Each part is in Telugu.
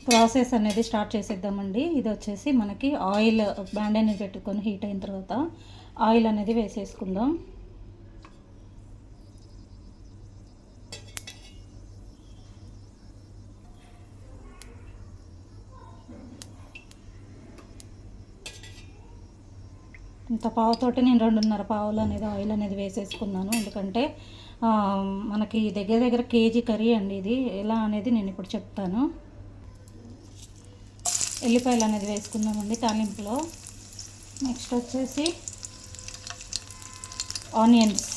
ప్రాసెస్ అనేది స్టార్ట్ చేసేద్దామండి. ఇది వచ్చేసి మనకి ఆయిల్ బ్యాండ్ అనేది పెట్టుకొని హీట్ అయిన తర్వాత ఆయిల్ అనేది వేసేసుకుందాం. ఇంత పావుతోటి నేను 2.5 పావులు అనేది ఆయిల్ అనేది వేసేసుకున్నాను. ఎందుకంటే మనకి దగ్గర దగ్గర కేజీ కర్రీ అండి ఇది. ఎలా అనేది నేను ఇప్పుడు చెప్తాను. ఎల్లిపాయలు అనేది వేసుకుందామండి తాలింపులో. నెక్స్ట్ వచ్చేసి ఆనియన్స్,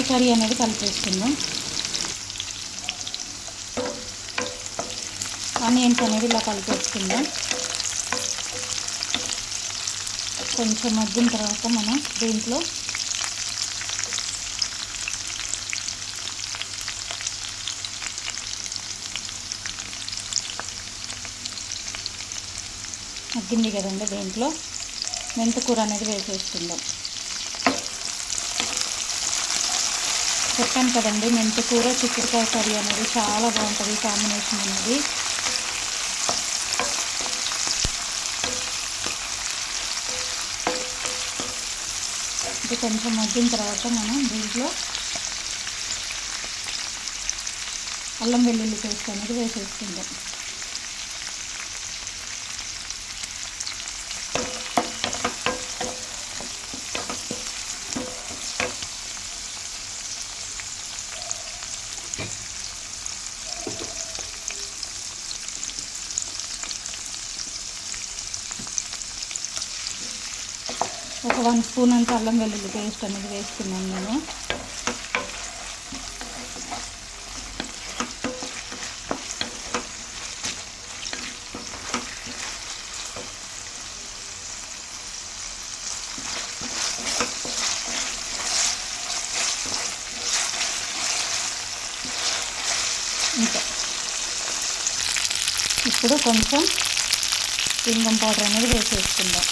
కర్రీ అనేది కలిపేసుకుందాం. ఆనియన్స్ అనేది ఇలా కలిపేసుకుందాం. కొంచెం మగ్గిన తర్వాత మనం దీంట్లో మగ్గింది కదండి, దీంట్లో మెంతికూర అనేది వేసేసుకుందాం. చెప్పాను కదండి, మెంతికూర చిక్కుడుకాయ కర్రీ అనేది చాలా బాగుంటుంది కాంబినేషన్ అనేది. ఇది కొంచెం మగ్గిన తర్వాత మనం దీంట్లో అల్లం వెల్లుల్లి పేస్ట్ అనేది వేసేసుకుందాం. ఒక 1 స్పూన్ అంత అల్లం వెల్లుల్లి పేస్ట్ అనేది వేసుకున్నాను నేను. ఇంకా ఇప్పుడు కొంచెం ఇంగం పౌడర్ అనేది వేసేసుకుందాం.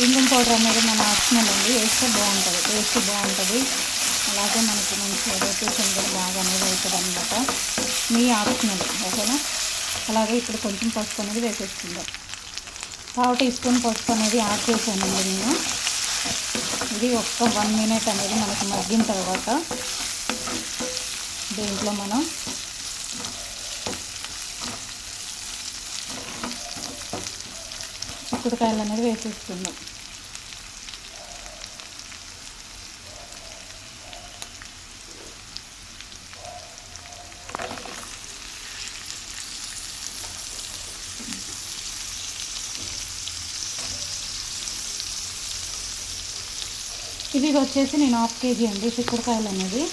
ఇంగం పౌడర్ అనేది మన ఆప్షనల్ అండి, వేస్తే బాగుంటుంది, టేస్ట్ బాగుంటుంది. అలాగే మనకి మంచి రొటేషన్ కూడా బాగా అనేది అవుతుంది అన్నమాట. మీ ఆప్షనల్, ఓకేనా. అలాగే ఇప్పుడు కొంచెం పసుపు అనేది వేసేసుకుందాం. 1/2 టీ స్పూన్ పసుపు అనేది యాడ్ చేశానండి నేను. ఇది ఒక్క 1 మినిట్ అనేది మనకి మగ్గిన తర్వాత దీంట్లో మనం చిక్కుడుకాయలు అనేది వేసేసుకుందాం. ఇవి వచ్చేసి నేను 1/2 కేజీ అండి చిక్కుడుకాయలు అనేది.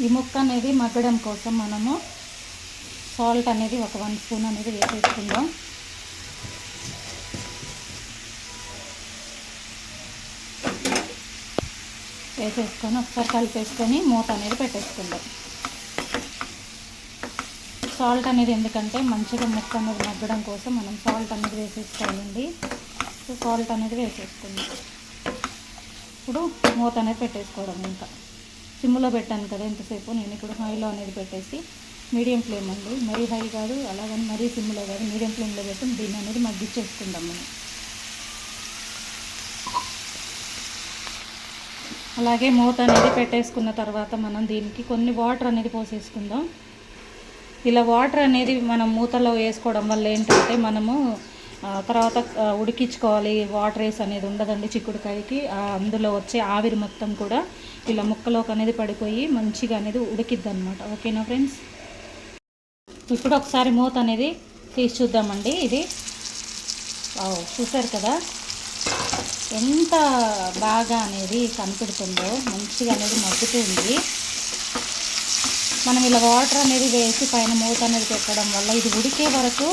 ఈ ముక్క అనేది మగ్గడం కోసం మనము సాల్ట్ అనేది ఒక 1 స్పూన్ అనేది వేసేసుకుందాం. వేసేసుకొని ఒకసారి కలిపేసుకొని మూత అనేది పెట్టేసుకుందాం. సాల్ట్ అనేది ఎందుకంటే మంచిగా ముక్క అనేది మగ్గడం కోసం మనం సాల్ట్ అనేది వేసేసుకోవాలండి. సో సాల్ట్ అనేది వేసేసుకుందాం. ఇప్పుడు మూత అనేది పెట్టేసుకోవడం. ఇంకా సిమ్లో పెట్టాను కదా ఇంతసేపు, నేను ఇప్పుడు హైలో అనేది పెట్టేసి మీడియం ఫ్లేమ్ అండి, మరీ హై కాదు అలాగని మరీ సిమ్లో కాదు, మీడియం ఫ్లేమ్లో పెట్టి దీన్ని అనేది మగ్గిచ్చేసుకుందాం మనం. అలాగే మూత అనేది పెట్టేసుకున్న తర్వాత మనం దీనికి కొన్ని వాటర్ అనేది పోసేసుకుందాం. ఇలా వాటర్ అనేది మనం మూతలో వేసుకోవడం వల్ల ఏంటంటే మనము తర్వాత ఉడికించుకోవాలి, వాటర్ వేసి అనేది ఉండదండి చిక్కుడుకాయకి. అందులో వచ్చే ఆవిరి మొత్తం కూడా ఇలా ముక్కలోకి అనేది పడిపోయి మంచిగా అనేది ఉడికిద్ది అనమాట. ఓకేనా ఫ్రెండ్స్? ఇప్పుడు ఒకసారి మూత అనేది తీసి చూద్దామండి. ఇది చూసారు కదా ఎంత బాగా అనేది కనపడుతుందో, మంచిగా అనేది మగ్గుతుంది. మనం ఇలా వాటర్ అనేది వేసి పైన మూత అనేది పెట్టడం వల్ల ఇది ఉడికే వరకు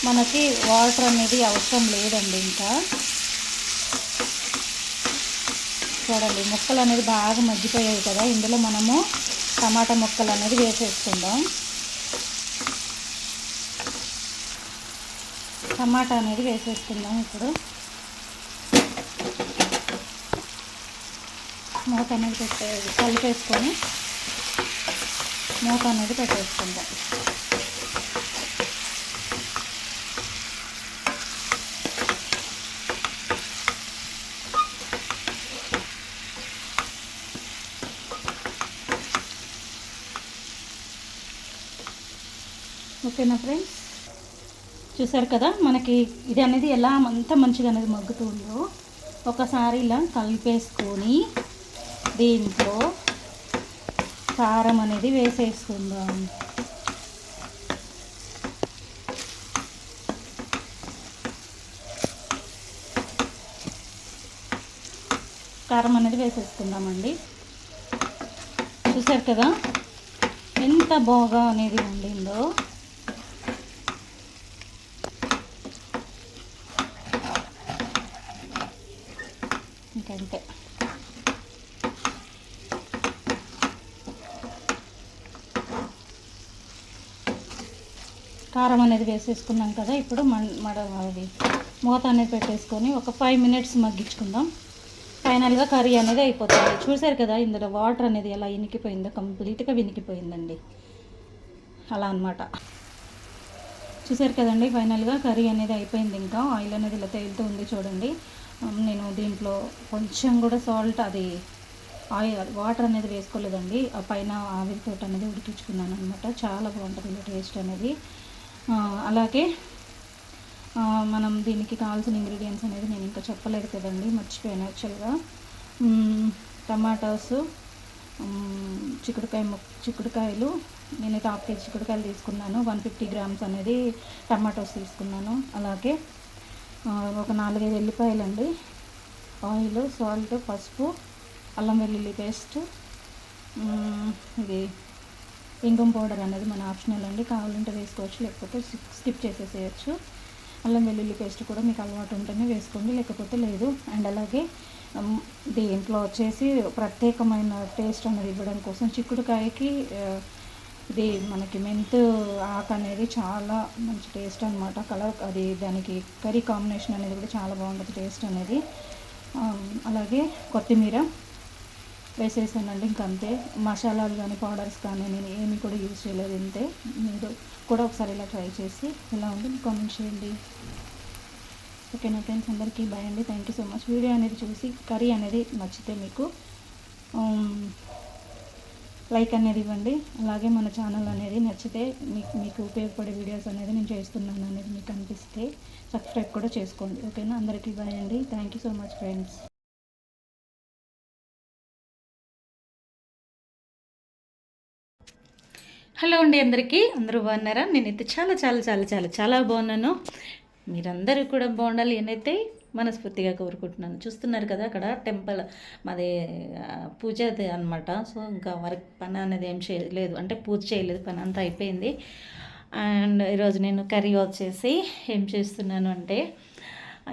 మనకి వాటర్ అనేది అవసరం లేదండి. ఇంకా చూడండి ముక్కలు అనేది బాగా మగ్గిపోయాయి కదా. ఇందులో మనము టమాటా ముక్కలు అనేది వేసేసుకుందాం. టమాటా అనేది వేసేసుకుందాం. ఇప్పుడు మూత అనేది కలిపేసుకొని మూత అనేది పెట్టేసుకుందాం. ఓకేనా ఫ్రెండ్స్? చూసారు కదా మనకి ఇది అనేది ఎలా అంత మంచిగా అనేది మగ్గుతుందో. ఒకసారి ఇలా కలిపేసుకొని దీంట్లో కారం అనేది వేసేసుకుందాం. కారం అనేది వేసేసుకుందామండి. చూసారు కదా ఎంత బాగా అనేది వండిందో. ఇంకంతే. కారం అనేది వేసేసుకున్నాం కదా. ఇప్పుడు అది మూత అనేది పెట్టేసుకొని ఒక 5 minutes మగ్గించుకుందాం. ఫైనల్గా కర్రీ అనేది అయిపోతుంది. చూసారు కదా ఇందులో వాటర్ అనేది ఎలా ఇనికిపోయిందో, కంప్లీట్గా వినికిపోయిందండి. అలా అనమాట. చూసారు కదండి ఫైనల్గా కర్రీ అనేది అయిపోయింది. ఇంకా ఆయిల్ అనేది ఇలా తేలుతూ ఉంది చూడండి. నేను దీంట్లో కొంచెం కూడా సాల్ట్ అది ఆయిల్ వాటర్ అనేది వేసుకోలేదండి. ఆ పైన ఆవిరితోటి అనేది ఉడికించుకున్నాను అనమాట. చాలా బాగుంటుంది టేస్ట్ అనేది. అలాగే మనం దీనికి కావాల్సిన ఇంగ్రీడియంట్స్ అనేది నేను ఇంకా చెప్పలేదు కదండి, మర్చిపోయాను యాక్చువల్గా. టమాటాసు, చిక్కుడుకాయలు నేనైతే 1/2 kg చిక్కుడుకాయలు తీసుకున్నాను. 150 grams అనేది టమాటోస్ తీసుకున్నాను. అలాగే ఒక 4-5 ఎల్లిపాయలు అండి, ఆయిల్, సాల్ట్, పసుపు, అల్లం వెల్లుల్లి పేస్ట్, ఇది ఇంగువ పౌడర్ అనేది మన ఆప్షనల్ అండి. కావాలంటే వేసుకోవచ్చు, లేకపోతే స్కిప్ చేసేసేయచ్చు. అల్లం వెల్లుల్లి పేస్ట్ కూడా మీకు అలవాటు ఉంటేనే వేసుకోండి, లేకపోతే లేదు. అండ్ అలాగే దీంట్లో వచ్చేసి ప్రత్యేకమైన టేస్ట్ అనేది ఇవ్వడం కోసం చిక్కుడుకాయకి ఇది మనకి మెంతు ఆకు అనేది చాలా మంచి టేస్ట్ అనమాట. కలర్ అది దానికి కర్రీ కాంబినేషన్ అనేది కూడా చాలా బాగుంటుంది టేస్ట్ అనేది. అలాగే కొత్తిమీర వేసేసానండి. ఇంకంతే. మసాలాలు కానీ పౌడర్స్ కానీ నేను ఏమి కూడా యూజ్ చేయలేదు. ఇంతే. మీరు కూడా ఒకసారి ఇలా ట్రై చేసి ఎలా ఉంది కామెంట్ చేయండి. ఓకేనా ఫ్రెండ్స్? అందరికీ బాయ్ అండి. Thank you so much. Video అనేది చూసి కర్రీ అనేది నచ్చితే మీకు లైక్ అనేది ఇవ్వండి. అలాగే మన ఛానల్ అనేది నచ్చితే మీకు ఉపయోగపడే వీడియోస్ అనేది నేను చేస్తున్నాను అనేది మీకు అనిపిస్తే సబ్స్క్రైబ్ కూడా చేసుకోండి. ఓకేనా? అందరికీ బాయ్ అండి. Thank you so much friends. Hello అండి అందరికీ. అందరూ బాగున్నారా? నేనైతే చాలా చాలా చాలా చాలా చాలా బాగున్నాను. మీరందరూ కూడా బాగుండాలి నేనైతే మనస్ఫూర్తిగా కోరుకుంటున్నాను. చూస్తున్నారు కదా అక్కడ టెంపుల్ మాది పూజ అనమాట. సో ఇంకా వర్క్ పని అనేది ఏం చేయలేదు, అంటే పూజ చేయలేదు, పని అంతా అయిపోయింది. అండ్ ఈరోజు నేను కర్రీ వచ్చేసి ఏం చేస్తున్నాను అంటే,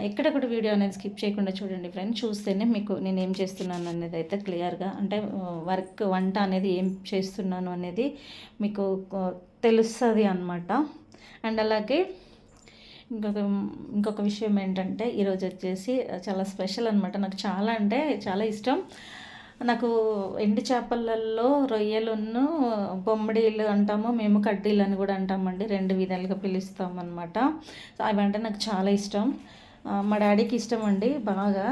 ఎక్కడ కూడా వీడియో అనేది స్కిప్ చేయకుండా చూడండి ఫ్రెండ్స్. చూస్తేనే మీకు నేను ఏం చేస్తున్నాను అనేది అయితే క్లియర్గా, అంటే వంట అనేది ఏం చేస్తున్నాను అనేది మీకు తెలుస్తుంది అన్నమాట. అండ్ అలాగే ఇంకొక విషయం ఏంటంటే, ఈరోజు వచ్చేసి చాలా స్పెషల్ అనమాట. నాకు చాలా అంటే చాలా ఇష్టం. నాకు ఎండు చేపలలో రొయ్యలను బొమ్మడీలు అంటాము, మేము కడ్డీలు అని కూడా అంటామండి. 2 విధాలుగా పిలుస్తాం అనమాట. అవంటే నాకు చాలా ఇష్టం. మా డాడీకి ఇష్టం అండి బాగా.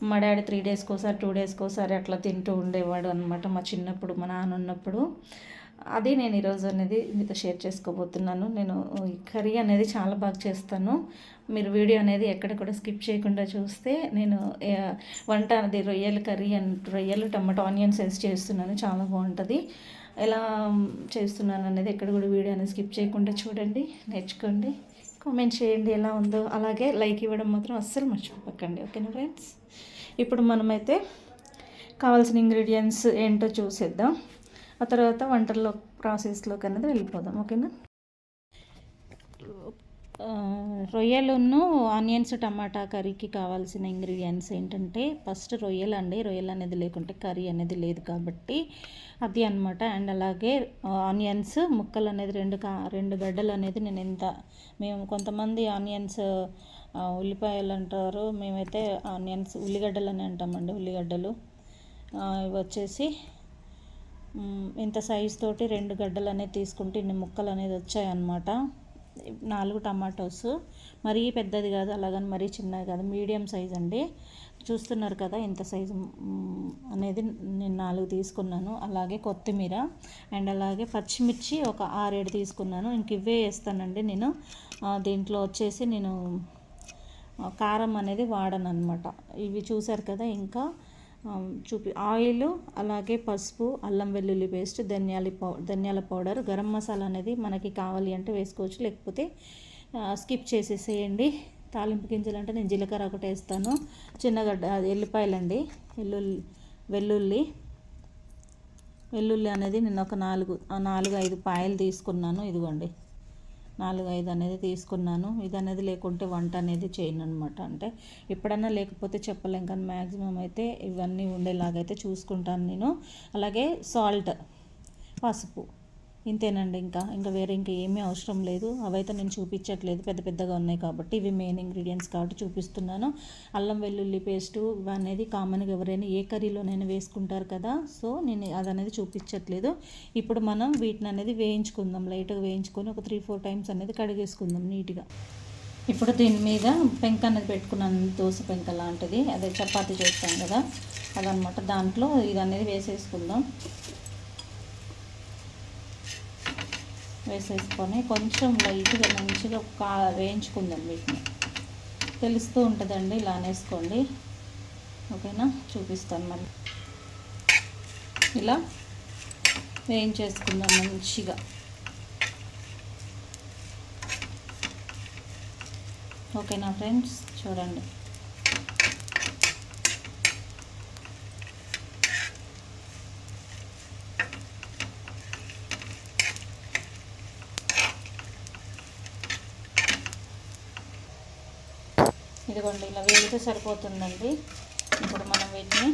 మా డాడీ 3 డేస్కి ఒకసారి 2 డేస్కి ఒకసారి అట్లా తింటూ ఉండేవాడు అనమాట మా చిన్నప్పుడు, మా నాన్న ఉన్నప్పుడు. అది నేను ఈరోజు అనేది మీతో షేర్ చేసుకోబోతున్నాను. నేను ఈ కర్రీ అనేది చాలా బాగా చేస్తాను. మీరు వీడియో అనేది ఎక్కడ కూడా స్కిప్ చేయకుండా చూస్తే నేను వంట అనేది రొయ్యల కర్రీ అండ్ రొయ్యలు టమాటో ఆనియన్స్ వేసి చేస్తున్నాను. చాలా బాగుంటుంది. ఎలా చేస్తున్నాను అనేది ఎక్కడ కూడా వీడియో అనేది స్కిప్ చేయకుండా చూడండి, నేర్చుకోండి, కామెంట్ చేయండి ఎలా ఉందో. అలాగే లైక్ ఇవ్వడం మాత్రం అస్సలు మర్చిపోకండి. ఓకేనా ఫ్రెండ్స్? ఇప్పుడు మనమైతే కావాల్సిన ఇంగ్రీడియంట్స్ ఏంటో చూసేద్దాం. ఆ తర్వాత వంటల్లో ప్రాసెస్లోకి అనేది వెళ్ళిపోదాం. ఓకేనా? రొయ్యలును ఆనియన్స్ టమాటా కర్రీకి కావాల్సిన ఇంగ్రీడియంట్స్ ఏంటంటే ఫస్ట్ రొయ్యలు అండి. రొయ్యలు అనేది లేకుంటే కర్రీ అనేది లేదు కాబట్టి అది అనమాట. అండ్ అలాగే ఆనియన్స్ ముక్కలు అనేది రెండు గడ్డలు అనేది మేము కొంతమంది ఆనియన్స్ ఉల్లిపాయలు అంటారు, మేమైతే ఆనియన్స్ ఉల్లిగడ్డలు అని అంటామండి. ఉల్లిగడ్డలు ఇవి వచ్చేసి ఇంత సైజు తోటి 2 గడ్డలు అనేది తీసుకుంటే ఇన్ని ముక్కలు అనేది వచ్చాయన్నమాట. 4 టమాటోస్, మరీ పెద్దది కాదు అలాగని మరీ చిన్నది కాదు, మీడియం సైజ్ అండి. చూస్తున్నారు కదా ఇంత సైజు అనేది నేను 4 తీసుకున్నాను. అలాగే కొత్తిమీర అండ్ అలాగే పచ్చిమిర్చి ఒక 6-7 తీసుకున్నాను. ఇంక ఇవే వేస్తానండి నేను. దీంట్లో వచ్చేసి నేను కారం అనేది వాడను అనమాట. ఇవి చూసారు కదా. ఇంకా ఆయిల్, అలాగే పసుపు, అల్లం వెల్లుల్లి పేస్ట్, ధనియాల పౌడర్, గరం మసాలా అనేది మనకి కావాలి అంటే వేసుకోవచ్చు, లేకపోతే స్కిప్ చేసేసేయండి. తాలింపు గింజలు అంటే నేను జీలకర్ర ఒకటి వేస్తాను. చిన్నగడ్డ ఎల్లిపాయలండి, వెల్లుల్లి అనేది నేను ఒక 4-5 పాయలు తీసుకున్నాను. ఇదిగోండి 4-5 అనేది తీసుకున్నాను. ఇది అనేది లేకుంటే వంట అనేది చేయను అనమాట. అంటే ఎప్పుడన్నా లేకపోతే చెప్పలేం, కానీ మ్యాక్సిమం అయితే ఇవన్నీ ఉండేలాగైతే చూసుకుంటాను నేను. అలాగే సాల్ట్, పసుపు, ఇంతేనండి. ఇంకా వేరే ఏమీ అవసరం లేదు. అవైతే నేను చూపించట్లేదు, పెద్ద పెద్దగా ఉన్నాయి కాబట్టి. ఇవి మెయిన్ ఇంగ్రీడియంట్స్ కాబట్టి చూపిస్తున్నాను. అల్లం వెల్లుల్లి పేస్టు అనేది కామన్గా ఎవరైనా ఏ కర్రీలోనైనా వేసుకుంటారు కదా, సో నేను అది అనేది చూపించట్లేదు. ఇప్పుడు మనం వీటిని అనేది వేయించుకుందాం. లైట్గా వేయించుకొని ఒక 3-4 టైమ్స్ అనేది కడిగేసుకుందాం నీట్గా. ఇప్పుడు దీని మీద పెంక అనేది పెట్టుకున్నాను, దోశ పెంక లాంటిది, అదే చపాతీ చేస్తాం కదా అదనమాట. దాంట్లో ఇది అనేది వేసేసుకొని కొంచెం లైట్గా మంచిగా వేయించుకుందాం. వీటిని తెలుస్తూ ఉంటుందండి, ఇలా అనేసుకోండి. ఓకేనా? చూపిస్తాను మళ్ళీ. ఇలా వేయించేసుకుందాం మంచిగా. ఓకేనా ఫ్రెండ్స్? చూడండి. ఇదిగోండి ఇలా వేగితే సరిపోతుందండి. ఇప్పుడు మనం వీటిని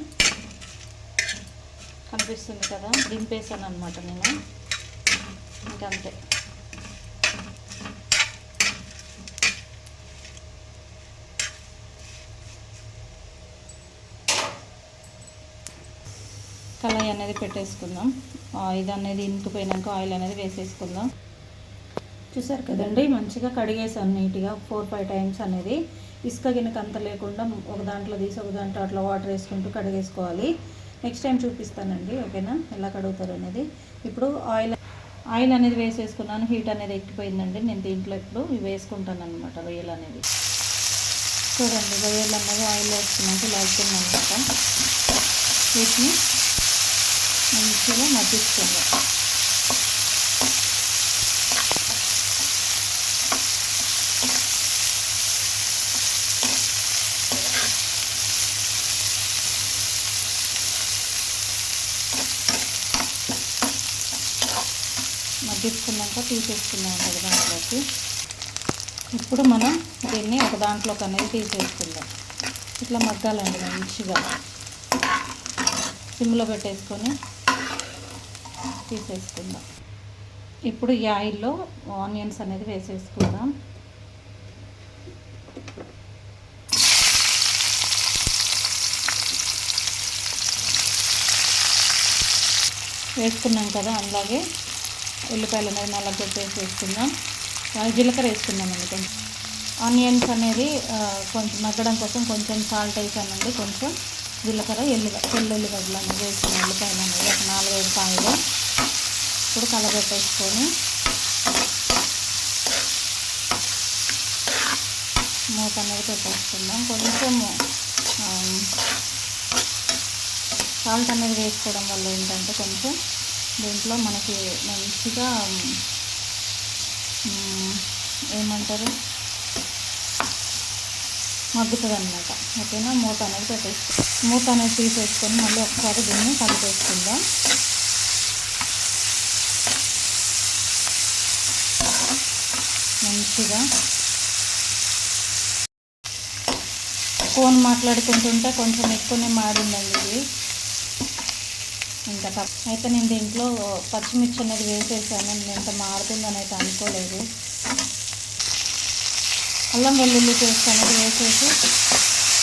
కనిపిస్తుంది కదా, దింపేసాను అనమాట నేను. ఇంకంతే. కళాయి అనేది పెట్టేసుకుందాం. ఇది అనేది ఇంకిపోయినాక ఆయిల్ అనేది వేసేసుకుందాం. చూసారు కదండి, మంచిగా కడిగేసాను నీట్గా 4-5 టైమ్స్ అనేది. ఇసుక గిన్నెక అంత లేకుండా ఒక దాంట్లో తీసి ఒక దాంట్లో అట్లా వాటర్ వేసుకుంటూ కడిగేసుకోవాలి. నెక్స్ట్ టైం చూపిస్తానండి. ఓకేనా? ఎలా కడుగుతారు అనేది. ఇప్పుడు ఆయిల్ అనేది వేసేసుకున్నాను. హీట్ అనేది ఎక్కిపోయిందండి. నేను దీంట్లో ఇప్పుడు ఇవి వేసుకుంటాను అనమాట. రొయ్యలు అనేది చూడండి. రొయ్యలు అనేది ఆయిల్ వేసుకున్నాక ఇలా అవుతుందన్నమాట. వీటిని మంచిగా మగ్గించుకోండి. మగ్గించుకున్నాక తీసేసుకున్నాం కదా దాంట్లోకి. ఇప్పుడు మనం దీన్ని ఒక దాంట్లోకి అనేది తీసేసుకుందాం. ఇట్లా మగ్గాలండి మంచిగా. సిమ్లో పెట్టేసుకొని తీసేసుకుందాం. ఇప్పుడు ఈ ఆయిల్లో ఆనియన్స్ అనేది వేసేసుకుందాం. వేసుకున్నాం కదా, అలాగే ఉల్లిపాయలు అనేది నల్లగొట్టి వేసేసుకుందాం. జీలకర్ర వేసుకుందాం అండి కొంచెం. ఆనియన్స్ అనేది కొంచెం మగ్గడం కోసం కొంచెం సాల్ట్ వేసానండి, కొంచెం జీలకర్ర, వెల్లుల్లిగడ్డలు అనేది వేసిన ఉల్లిపాయలు అనేది ఒక 4-5 కాయలు. ఇప్పుడు కలబెట్టేసుకొని మూత అనేది పెట్టేసుకుందాం. కొంచెం సాల్ట్ అనేది వేసుకోవడం వల్ల ఏంటంటే కొంచెం దీంట్లో మనకి మంచిగా ఏమంటారు మగ్గుతుంది అన్నమాట. ఓకేనా, మూత అనేది తీసేసుకొని మళ్ళీ ఒకసారి దీన్ని కలిపేసుకుందాం. మంచిగా ఫోన్ మాట్లాడుకుంటుంటే కొంచెం ఎక్కువనే మాడిందండి ఇది. ఇంకా అయితే నేను దీంట్లో పచ్చిమిర్చి అనేది వేసేసాను. నేను ఎంత మారుతుందని అయితే అనుకోలేదు. అల్లం వెల్లుల్లి పేస్ట్ అనేది వేసేసి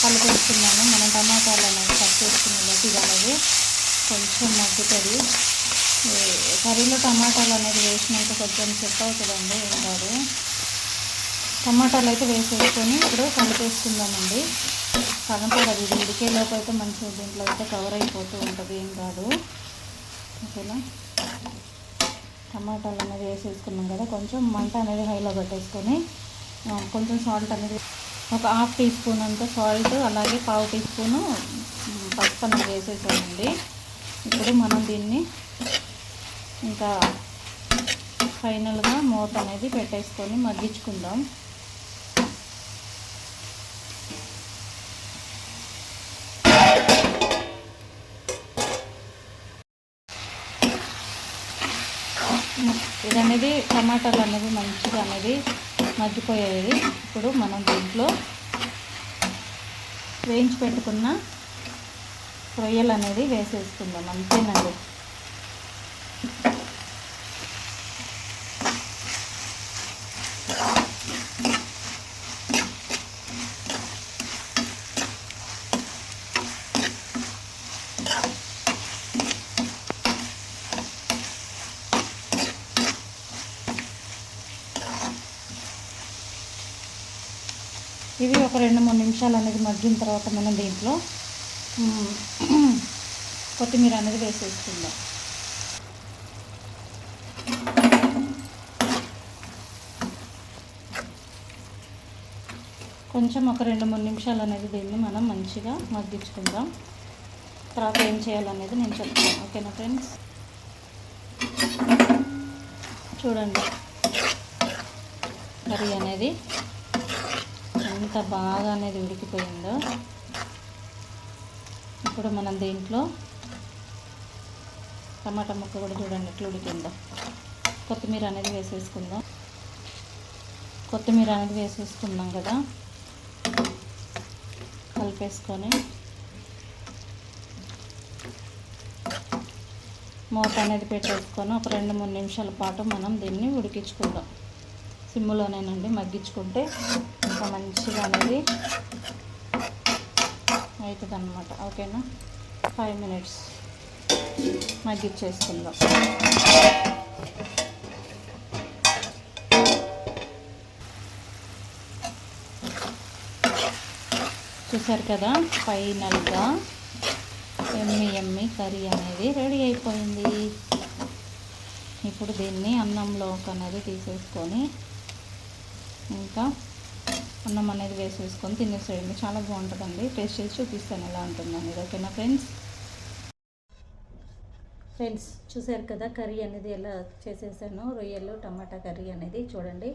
కలిపేస్తున్నాను. మనం టమాటాలు అనేది కట్ చేసుకున్న ఇది అనేది కొంచెం మగ్గుతుంది. కర్రీలో టమాటాలు అనేది వేసినాక కొంచెం సెట్ అవుతుందండి, ఏం కాదు. టమాటాలు అయితే వేసేసుకొని ఇప్పుడు కలిపేసుకుందామండి. సగం కూడా ఇది ఉడికేలోపు అయితే మంచిగా దీంట్లో అయితే కవర్ అయిపోతూ ఉంటుంది, ఏం కాదు. ఓకేనా, టమాటాలు అనేది వేసేసుకున్నాం కదా, కొంచెం మంట అనేది హైలో పెట్టేసుకొని కొంచెం సాల్ట్ అనేది ఒక 1/2 టీ స్పూన్ అంత సాల్ట్, అలాగే 1/4 టీ స్పూను పసుపు అనేది వేసేసామండి. ఇప్పుడు మనం దీన్ని ఇంకా ఫైనల్గా మూత అనేది పెట్టేసుకొని మగ్గించుకుందాం. ఇది అనేది టమాటాలు అనేవి మంచిగా అనేది మగ్గిపోయేది. ఇప్పుడు మనం దీంట్లో వేయించి పెట్టుకున్న రొయ్యలు అనేది వేసేసుకుందాం. అంతేనండి. ఇవి ఒక 2-3 నిమిషాలు అనేది మగ్గిన తర్వాత మనం దీంట్లో కొత్తిమీర అనేది వేసేసుకుందాం. కొంచెం ఒక 2-3 నిమిషాలు అనేది దీన్ని మనం మంచిగా మగ్గించుకుందాం. తర్వాత ఏం చేయాలనేది నేను చెప్తాను. ఓకేనా ఫ్రెండ్స్, చూడండి కర్రీ అనేది ఎంత బాగా అనేది ఉడికిపోయిందో. ఇప్పుడు మనం దీంట్లో టమాటా ముక్క కూడా చూడండి ఎట్లా ఉడికిందో. కొత్తిమీర అనేది వేసేసుకున్నాం కదా, కలిపేసుకొని మూత అనేది పెట్టేసుకొని ఒక 2-3 నిమిషాల పాటు మనం దీన్ని ఉడికించుకుందాం. సిమ్లోనేనండి, మగ్గించుకుంటే ఇంకా మంచిగా అనేది అవుతుంది అన్నమాట. ఓకేనా, 5 మినిట్స్ మగ్గిచ్చేసుకుందాం. చూసారు కదా, ఫైనల్గా ఎమ్మి కర్రీ అనేది రెడీ అయిపోయింది. ఇప్పుడు దీన్ని అన్నంలోకి అనేది తీసేసుకొని ఇంకా అన్నం అనేది వేసేసుకొని తినేసేయండి. చాలా బాగుంటుందండి. టేస్ట్ చేసి చూపిస్తాను ఎలా ఉంటుందని. ఓకేనా ఫ్రెండ్స్ చూసారు కదా కర్రీ అనేది ఎలా చేసేసాను. రొయ్యలు టమాటా కర్రీ అనేది చూడండి,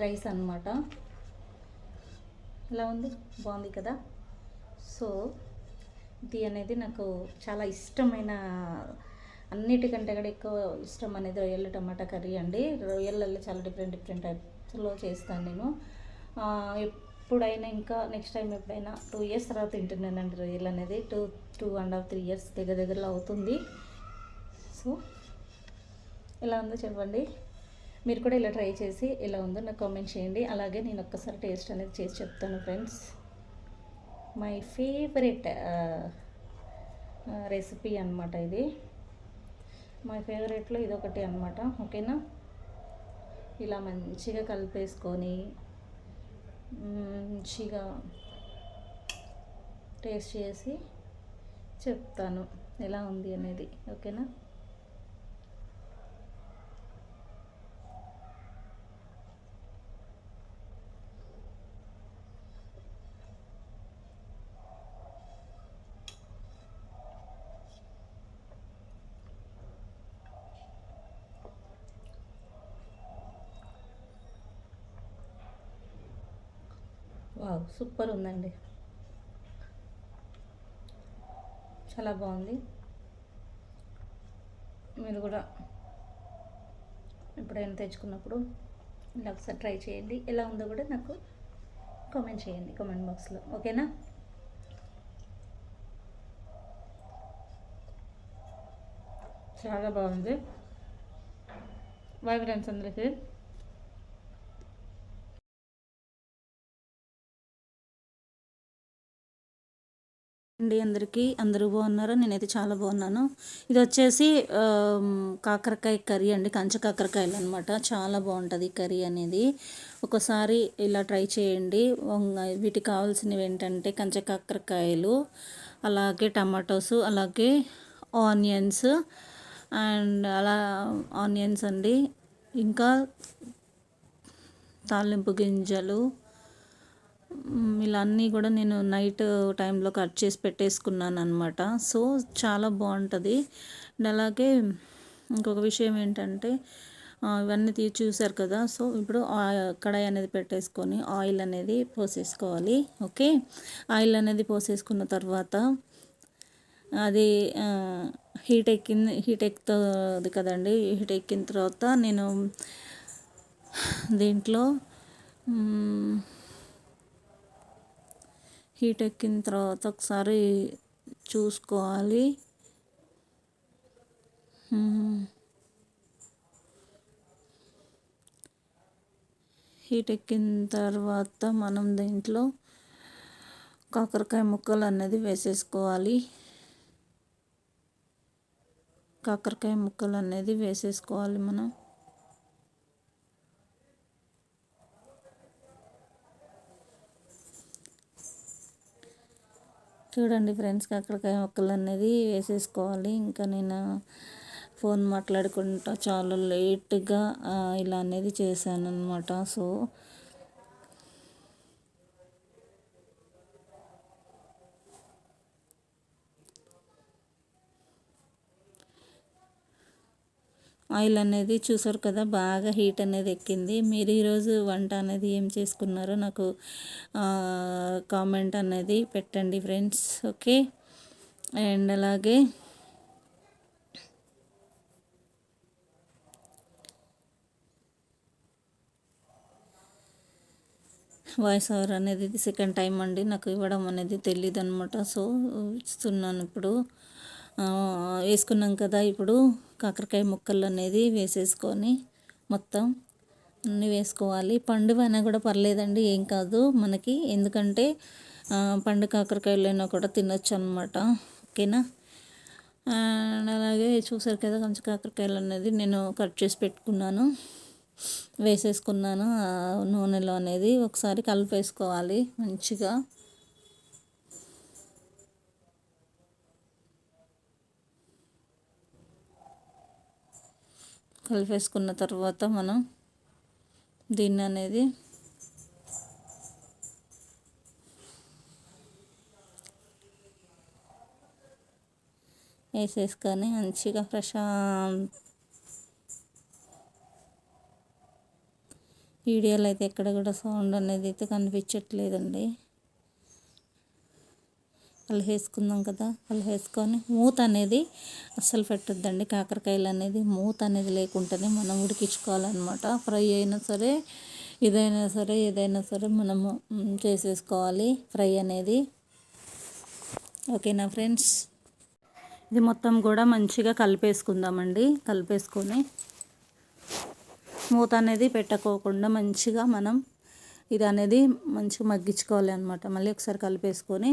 రైస్ అన్నమాట. ఎలా ఉంది, బాగుంది కదా. సో ఇది అనేది నాకు చాలా ఇష్టమైన, అన్నిటికంటే కూడా ఎక్కువ ఇష్టం అనేది రొయ్యలు టమాటా కర్రీ అండి. రొయ్యలలో చాలా డిఫరెంట్ టైప్స్లో చేస్తాను నేను. ఎప్పుడైనా ఇంకా నెక్స్ట్ టైం ఎప్పుడైనా 2 ఇయర్స్ తర్వాత తింటున్నానండి రొయ్యలు అనేది. 2.5-3 ఇయర్స్ దగ్గరలో అవుతుంది. సో ఎలా ఉందో చెప్పండి. మీరు కూడా ఇలా ట్రై చేసి ఎలా ఉందో నాకు కామెంట్ చేయండి. అలాగే నేను ఒక్కసారి టేస్ట్ అనేది చేసి చెప్తాను ఫ్రెండ్స్. మై ఫేవరెట్ రెసిపీ అన్నమాట ఇది. మై ఫేవరెట్లో ఇదొకటి అన్నమాట. ఓకేనా, ఇలా మంచిగా కలిపేసుకొని మంచిగా టేస్ట్ చేసి చెప్తాను ఎలా ఉంది అనేది. ఓకేనా? వావ్, సూపర్ ఉందండి, చాలా బాగుంది. మీరు కూడా ఎప్పుడైనా తెచ్చుకున్నప్పుడు ఇలా ఒకసారి ట్రై చేయండి. ఎలా ఉందో కూడా నాకు కామెంట్ చేయండి కామెంట్ బాక్స్లో. ఓకేనా? చాలా బాగుంది. బాయ్ ఫ్రెండ్స్ అందరికీ. అండి అందరికీ, అందరూ బాగున్నారు? నేనైతే చాలా బాగున్నాను. ఇది వచ్చేసి కాకరకాయ కర్రీ అండి, కంచ కాకరకాయలు అనమాట. చాలా బాగుంటుంది కర్రీ అనేది. ఒకసారి ఇలా ట్రై చేయండి. వీటికి కావాల్సినవి ఏంటంటే కంచ కాకరకాయలు, అలాగే టమాటోస్, అలాగే ఆనియన్స్ అండ్ ఆనియన్స్ అండి, ఇంకా తాలింపు గింజలు, ఇలా అన్నీ కూడా నేను నైట్ టైంలో కట్ చేసి పెట్టేసుకున్నాను అనమాట. సో చాలా బాగుంటుంది. అలాగే ఇంకొక విషయం ఏంటంటే ఇవన్నీ చూసారు కదా. సో ఇప్పుడు కడాయి అనేది పెట్టేసుకొని ఆయిల్ అనేది పోసేసుకోవాలి. ఓకే, ఆయిల్ అనేది పోసేసుకున్న తర్వాత అది హీట్ ఎక్కుతుంది కదండి. హీట్ ఎక్కిన తర్వాత నేను దీంట్లో హీట్ ఎక్కిన తర్వాత ఒకసారి చూసుకోవాలి. హీట్ ఎక్కిన తర్వాత మనం దీంట్లో కాకరకాయ ముక్కలు అనేది వేసేసుకోవాలి. కాకరకాయ ముక్కలు అనేది వేసేసుకోవాలి మనం. చూడండి ఫ్రెండ్స్, కాకరకాయ ముక్కలు అనేది వేసేసుకోవాలి. ఇంకా నేను ఫోన్ మాట్లాడుకుంటా చాలా లేట్గా ఇలా అనేది చేశాను అనమాట. సో ఆయిల్ అనేది చూసారు కదా, బాగా హీట్ అనేది ఎక్కింది. మీరు ఈరోజు వంట అనేది ఏం చేసుకున్నారో నాకు కామెంట్ అనేది పెట్టండి ఫ్రెండ్స్. ఓకే, అండ్ అలాగే వాయిస్ ఓవర్ అనేది ఇది సెకండ్ టైం అండి నాకు ఇవ్వడం అనేది తెలియదు అనమాట. సో ఇస్తున్నాను ఇప్పుడు. వేసుకున్నాం కదా, ఇప్పుడు కాకరకాయ ముక్కలు అనేది వేసేసుకొని మొత్తం అన్నీ వేసుకోవాలి. పండువైనా కూడా పర్లేదండి, ఏం కాదు మనకి, ఎందుకంటే పండు కాకరకాయలైనా కూడా తినొచ్చు అనమాట. ఓకేనా? అండ్ అలాగే చూసారు కదా, కొంచెం కాకరకాయలు అనేది నేను కట్ చేసి పెట్టుకున్నాను, వేసేసుకున్నాను నూనెలో అనేది. ఒకసారి కలిపేసుకోవాలి మంచిగా. కలిపేసుకున్న తర్వాత మనం దీన్ని అనేది వేసేసుకొని మంచిగా వీడియోలో అయితే ఎక్కడ కూడా సౌండ్ అనేది అయితే కనిపించట్లేదండి. కలిపేసుకుందాం కదా, కలిపేసుకొని మూత అనేది అస్సలు పెట్టొద్దండి. కాకరకాయలు అనేది మూత అనేది లేకుండానే మనం ఉడికించుకోవాలన్నమాట. ఫ్రై అయినా సరే, ఏదైనా సరే మనము చేసేసుకోవాలి ఫ్రై అనేది. ఓకేనా ఫ్రెండ్స్? ఇది మొత్తం కూడా మంచిగా కలిపేసుకుందామండి. కలిపేసుకొని మూత అనేది పెట్టకోకుండా మంచిగా మనం ఇది అనేది మంచిగా మగ్గించుకోవాలి అనమాట. మళ్ళీ ఒకసారి కలిపేసుకొని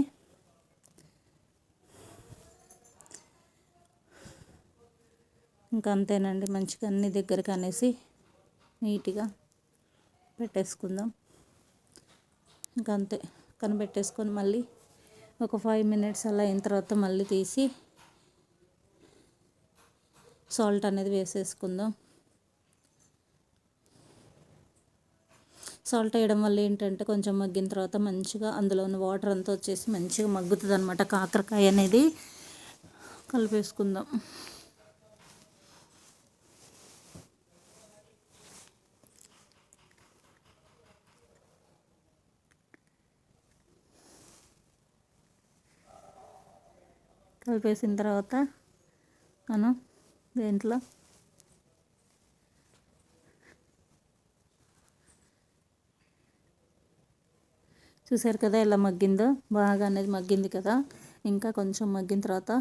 ఇంకా అంతేనండి, మంచిగా అన్ని దగ్గరికి అనేసి నీట్గా పెట్టేసుకుందాం. ఇంకా అంతే కనిపెట్టేసుకొని మళ్ళీ ఒక 5 మినిట్స్ అలా అయిన తర్వాత మళ్ళీ తీసి సాల్ట్ అనేది వేసేసుకుందాం. సాల్ట్ వేయడం వల్ల ఏంటంటే కొంచెం మగ్గిన తర్వాత మంచిగా అందులో ఉన్న వాటర్ అంతా వచ్చేసి మంచిగా మగ్గుతుంది అనమాట. కాకరకాయ అనేది కలిపేసుకుందాం. కలిపేసిన తర్వాత మనం దీంట్లో చూసారు కదా ఎలా మగ్గిందో, బాగా అనేది మగ్గింది కదా. ఇంకా కొంచెం మగ్గిన తర్వాత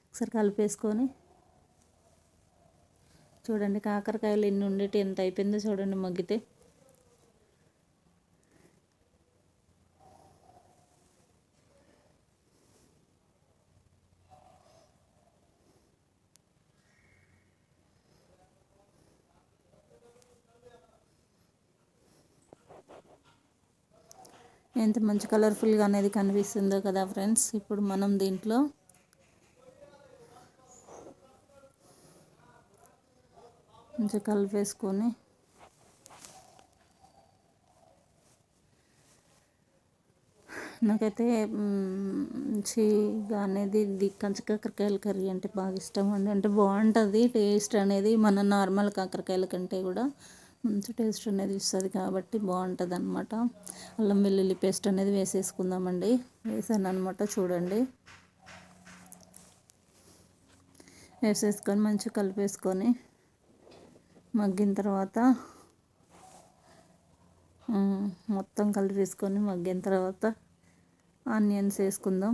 ఒకసారి కలిపేసుకొని చూడండి కాకరకాయలు ఎన్ని ఉండేటి ఎంత అయిపోయిందో చూడండి మగ్గితే. ఎంత మంచి కలర్ఫుల్గా అనేది కనిపిస్తుందో కదా ఫ్రెండ్స్. ఇప్పుడు మనం దీంట్లో మంచిగా కలిపేసుకొని నాకైతే మంచిగా అనేది కంచి కాకరకాయల కర్రీ అంటే బాగా ఇష్టం అండి. అంటే బాగుంటుంది టేస్ట్ అనేది మన నార్మల్ కాకరకాయల కంటే కూడా మంచి టేస్ట్ అనేది ఇస్తుంది కాబట్టి బాగుంటుంది అనమాట. అల్లం వెల్లుల్లి పేస్ట్ అనేది వేసేసుకుందామండి. వేసాను అనమాట చూడండి. వేసేసుకొని మంచిగా కలిపేసుకొని మగ్గిన తర్వాత మొత్తం కలిపేసుకొని మగ్గిన తర్వాత ఆనియన్స్ వేసుకుందాం.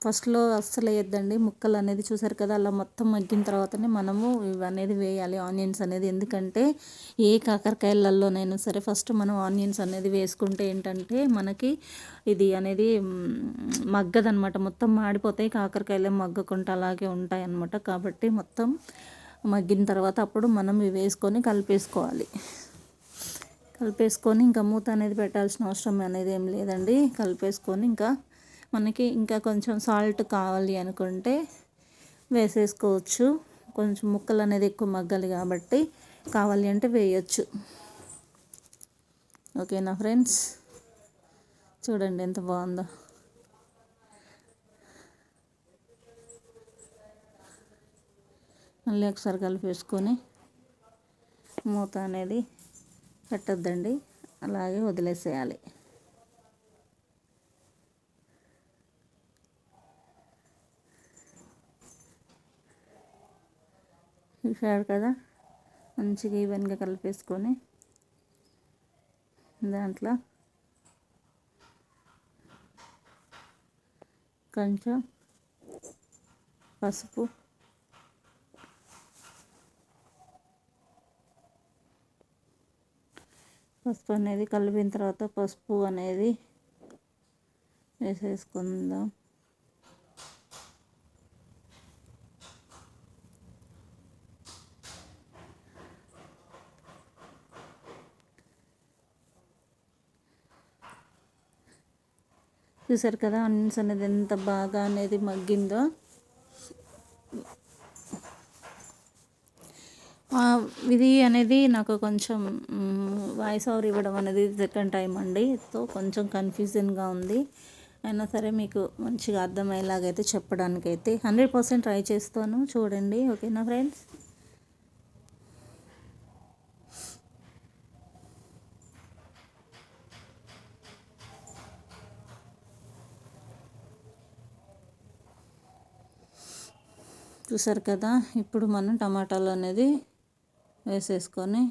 ఫస్ట్లో అస్సలు వేయద్దండి ముక్కలు అనేది. చూసారు కదా అలా మొత్తం మగ్గిన తర్వాతనే మనము ఇవి అనేది వేయాలి ఆనియన్స్ అనేది. ఎందుకంటే ఏ కాకరకాయలలోనైనా సరే ఫస్ట్ మనం ఆనియన్స్ అనేది వేసుకుంటే ఏంటంటే మనకి ఇది అనేది మగ్గదనమాట. మొత్తం మాడిపోతాయి కాకరకాయలు, మగ్గకుండా అలాగే ఉంటాయి అన్నమాట. కాబట్టి మొత్తం మగ్గిన తర్వాత అప్పుడు మనం ఇవి వేసుకొని కలిపేసుకోవాలి. కలిపేసుకొని ఇంకా మూత అనేది పెట్టాల్సిన అవసరం అనేది ఏం లేదండి. కలిపేసుకొని ఇంకా మనకి ఇంకా కొంచెం సాల్ట్ కావాలి అనుకుంటే వేసేసుకోవచ్చు. కొంచెం ముక్కలు అనేది ఎక్కువ మగ్గాలి కాబట్టి కావాలి అంటే వేయచ్చు. ఓకేనా ఫ్రెండ్స్, చూడండి ఎంత బాగుందో. మళ్ళీ ఒకసారి కలిపేసుకొని మూత అనేది పెట్టద్దండి, అలాగే వదిలేసేయాలి. చూశారు కదా మంచిగా ఈవెన్గా కలిపేసుకొని దాంట్లో కొంచెం పసుపు, అనేది కలిపిన తర్వాత పసుపు అనేది వేసేసుకుందాం. చూసారు కదా ఆనియన్స్ అనేది ఎంత బాగా అనేది మగ్గిందో. ఇది అనేది నాకు కొంచెం వాయిస్ ఓవర్ ఇవ్వడం అనేది సెకండ్ టైం అండి. సో కొంచెం కన్ఫ్యూజన్గా ఉంది. అయినా సరే మీకు మంచిగా అర్థమయ్యేలాగైతే చెప్పడానికైతే 100% ట్రై చేస్తాను. చూడండి ఓకేనా ఫ్రెండ్స్. చూసారు కదా ఇప్పుడు మనం టమాటాలు అనేది వేసేసుకొని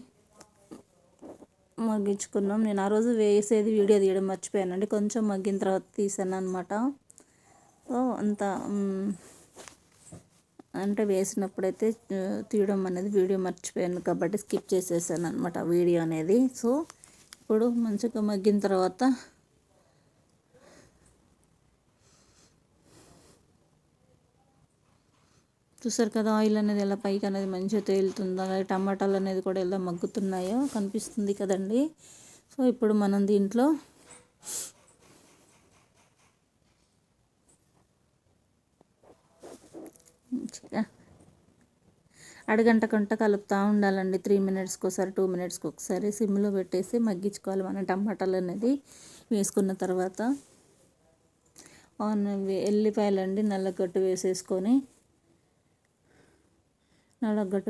మగ్గించుకున్నాం. నేను ఆ రోజు వేసేది వీడియో తీయడం మర్చిపోయానండి, కొంచెం మగ్గిన తర్వాత తీసాను అనమాట. సో అంత అంటే వేసినప్పుడైతే తీయడం అనేది వీడియో మర్చిపోయాను కాబట్టి స్కిప్ చేసేసాను అనమాట వీడియో అనేది. సో ఇప్పుడు మంచిగా మగ్గిన తర్వాత చూసారు కదా ఆయిల్ అనేది ఎలా పైకి అనేది మంచిగా తేలుతుందో, అలాగే టమాటాలు అనేది కూడా ఎలా మగ్గుతున్నాయో కనిపిస్తుంది కదండి. సో ఇప్పుడు మనం దీంట్లో అడగంట కలుపుతూ ఉండాలండి. 3 మినిట్స్కి ఒకసారి 2 మినిట్స్కి ఒకసారి సిమ్లో పెట్టేసి మగ్గించుకోవాలి. మనం టమాటాలు అనేది వేసుకున్న తర్వాత ఎల్లిపాయలండి నల్లగడ్డ వేసేసుకొని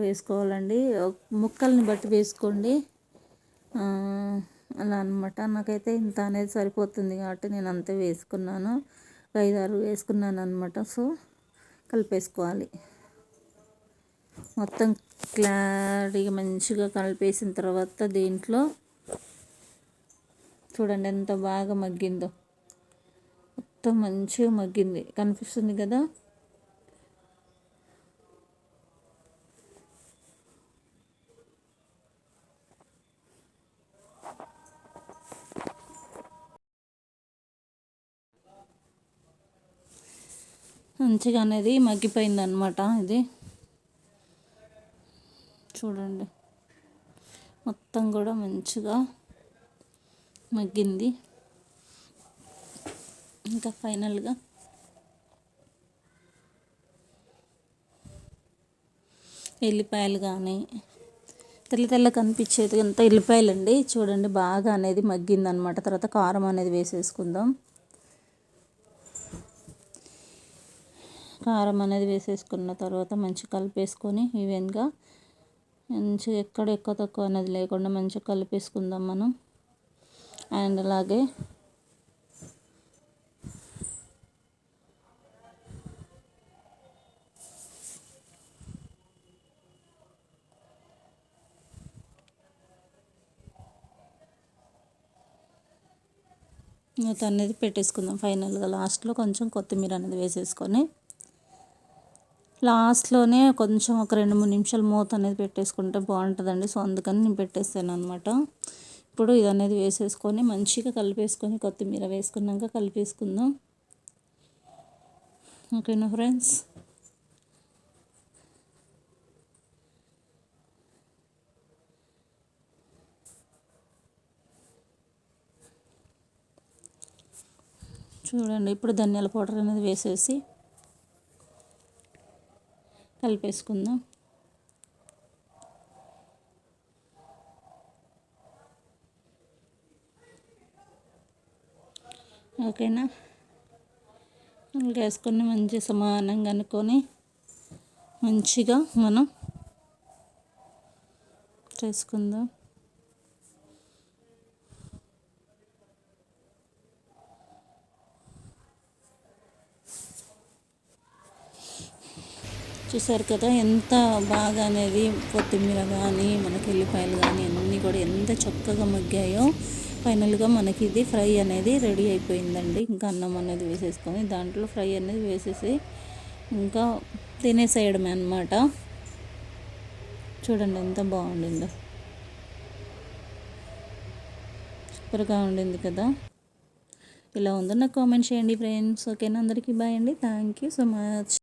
వేసుకోవాలండి. ముక్కల్ని బట్టి వేసుకోండి. అలా అనమాట. నాకైతే ఇంత అనేది సరిపోతుంది కాబట్టి నేను అంతే వేసుకున్నాను. 5-6 వేసుకున్నాను అనమాట. సో కలిపేసుకోవాలి. మొత్తం క్లారిటీగా మంచిగా కలిపేసిన తర్వాత దీంట్లో చూడండి ఎంత బాగా మగ్గిందో. మొత్తం మంచిగా మగ్గింది, కనిపిస్తుంది కదా. మంచిగా అనేది మగ్గిపోయింది అనమాట. ఇది చూడండి మొత్తం కూడా మంచిగా మగ్గింది. ఇంకా ఫైనల్గా ఎల్లిపాయలు కానీ తెల్ల కనిపించేది అంత ఎల్లిపాయలండి. చూడండి బాగా అనేది మగ్గిందనమాట. తర్వాత కారం అనేది వేసేసుకుందాం. కారం అనేది వేసేసుకున్న తర్వాత మంచిగా కలిపేసుకొని ఈవెన్గా మంచిగా ఎక్కడ ఎక్కువ తక్కువ అనేది లేకుండా మంచిగా కలిపేసుకుందాం మనం. అండ్ అలాగే మూత అనేది పెట్టేసుకుందాం. ఫైనల్గా లాస్ట్లో కొంచెం కొత్తిమీర అనేది వేసేసుకొని లాస్ట్లోనే కొంచెం ఒక 2-3 నిమిషాలు మూత అనేది పెట్టేసుకుంటే బాగుంటుందండి. సో అందుకని నేను పెట్టేస్తాను అనమాట. ఇప్పుడు ఇది అనేది వేసేసుకొని మంచిగా కలిపేసుకొని కొత్తిమీర వేసుకున్నాక కలిపేసుకుందాం. ఓకేనా ఫ్రెండ్స్. చూడండి ఇప్పుడు ధనియాల పౌడర్ అనేది వేసేసి కలిపేసుకుందాం. ఓకేనా. వేసుకొని మంచి సమానంగా అనుకొని మంచిగా మనం చేసుకుందాం. చూసారు కదా ఎంత బాగా అనేది కొత్తిమీర కానీ మనకి ఎల్లిపాయలు కానీ అన్నీ కూడా ఎంత చక్కగా మగ్గాయో. ఫైనల్గా మనకి ఇది ఫ్రై అనేది రెడీ అయిపోయిందండి. ఇంకా అన్నం అనేది వేసేసుకొని దాంట్లో ఫ్రై అనేది వేసేసి ఇంకా తినేసేయడమే అన్నమాట. చూడండి ఎంత బాగుండిందో, సూపర్గా ఉండింది కదా. ఇలా ఉందో నాకు కామెంట్ చేయండి ఫ్రెండ్స్. ఓకేనా. అందరికీ బాయ్ అండి. Thank you so much.